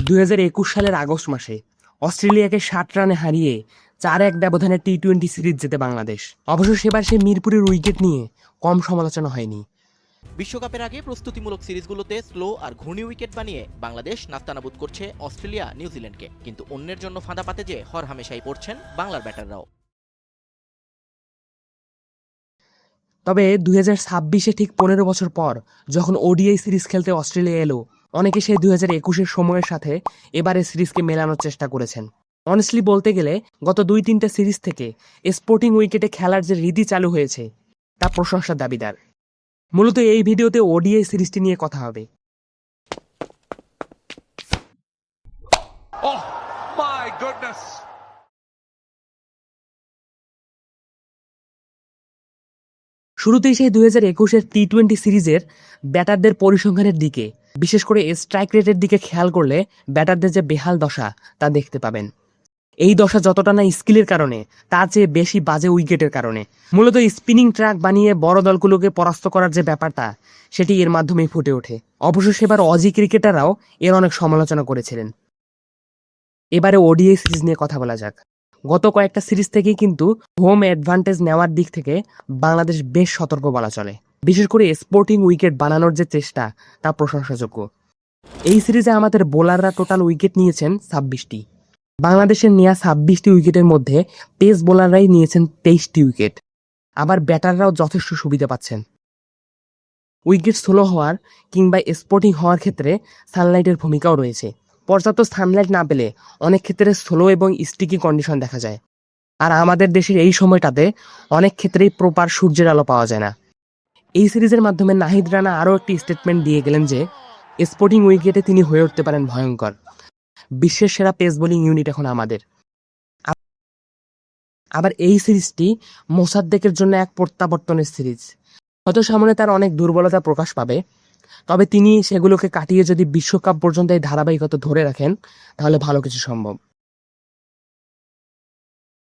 2021 সালের আগস্ট মাসে অস্ট্রেলিয়াকে 60 রানে হারিয়ে 4-1 ব্যবধানে টি-20 সিরিজ জেতে বাংলাদেশ। অবশ্য সেবার সেই মিরপুরের উইকেট নিয়ে কম সমালোচনা হয়নি। বিশ্বকাপের আগে প্রস্তুতিমূলক সিরিজগুলোতে স্লো আর ঘূর্ণি উইকেট বানিয়ে বাংলাদেশ নাস্তানাবুদ করছে অস্ট্রেলিয়া নিউজিল্যান্ডকে, কিন্তু অন্যের জন্য ফাঁদা পাতে যে হরহামেশাই পড়ছেন বাংলার ব্যাটাররাও। তবে 2026-এ ঠিক 15 বছর পর যখন ওডিআই সিরিজ খেলতে অস্ট্রেলিয়া এলো, অনেকে সেই 2021-এর সময়ের সাথে এবারের সিরিজকে মেলানোর চেষ্টা করেছেন। অনেস্টলি বলতে গেলে গত 2-3টা সিরিজ থেকে স্পোর্টিং উইকেটে খেলার যে রীতি চালু হয়েছে তা প্রশংসার দাবিদার। মূলত এই ভিডিওতে ওডিআই সিরিজটি নিয়ে কথা হবে। Oh my goodness! শুরুতেই সেই 2021-এর টি-20 সিরিজের ব্যাটারদের পরিসংখ্যানের দিকে, বিশেষ করে স্ট্রাইক রেটের দিকে খেয়াল করলে ব্যাটারদের যে বেহাল দশা তা দেখতে পাবেন। এই দশা যতটা না স্কিলের কারণে, তার চেয়ে বেশি বাজে উইকেটের কারণে। মূলত স্পিনিং ট্র্যাক বানিয়ে বড় দলগুলোকে পরাস্ত করার যে ব্যাপারটা, সেটি এর মাধ্যমেই ফুটে ওঠে। অবশ্য সেবার অজি ক্রিকেটাররাও এর অনেক সমালোচনা করেছিলেন। এবারে ওডিআই সিরিজ নিয়ে কথা বলা যাক। গত কয়েকটা সিরিজ থেকেই কিন্তু হোম অ্যাডভান্টেজ নেওয়ার দিক থেকে বাংলাদেশ বেশ সতর্ক বলা চলে। বিশেষ করে স্পোর্টিং উইকেট বানানোর যে চেষ্টা তা প্রশংসাযোগ্য। এই সিরিজে আমাদের বোলাররা টোটাল উইকেট নিয়েছেন 26টি। বাংলাদেশের নেওয়া 26টি উইকেটের মধ্যে পেস বোলাররাই নিয়েছেন 23টি উইকেট। আবার ব্যাটাররাও যথেষ্ট সুবিধা পাচ্ছেন। উইকেট স্লো হওয়ার কিংবা স্পোর্টিং হওয়ার ক্ষেত্রে সানলাইটের ভূমিকাও রয়েছে। পর্যাপ্ত সানলাইট না পেলে অনেক ক্ষেত্রে স্লো এবং স্টিকি কন্ডিশন দেখা যায়। আর আমাদের দেশের এই সময়টাতে অনেক ক্ষেত্রেই প্রপার সূর্যের আলো পাওয়া যায় না। এই সিরিজের মাধ্যমে নাহিদ রানা আরও একটি স্টেটমেন্ট দিয়ে গেলেন যে স্পোর্টিং উইকেটে তিনি হয়ে উঠতে পারেন ভয়ঙ্কর। বিশ্বের সেরা পেস বোলিং ইউনিট এখন আমাদের। আবার এই সিরিজটি মোসাদ্দেকের জন্য এক প্রত্যাবর্তনের সিরিজ। হয়তো সামনে তার অনেক দুর্বলতা প্রকাশ পাবে, তবে তিনি সেগুলোকে কাটিয়ে যদি বিশ্বকাপ পর্যন্ত এই ধারাবাহিকতা ধরে রাখেন, তাহলে ভালো কিছু সম্ভব।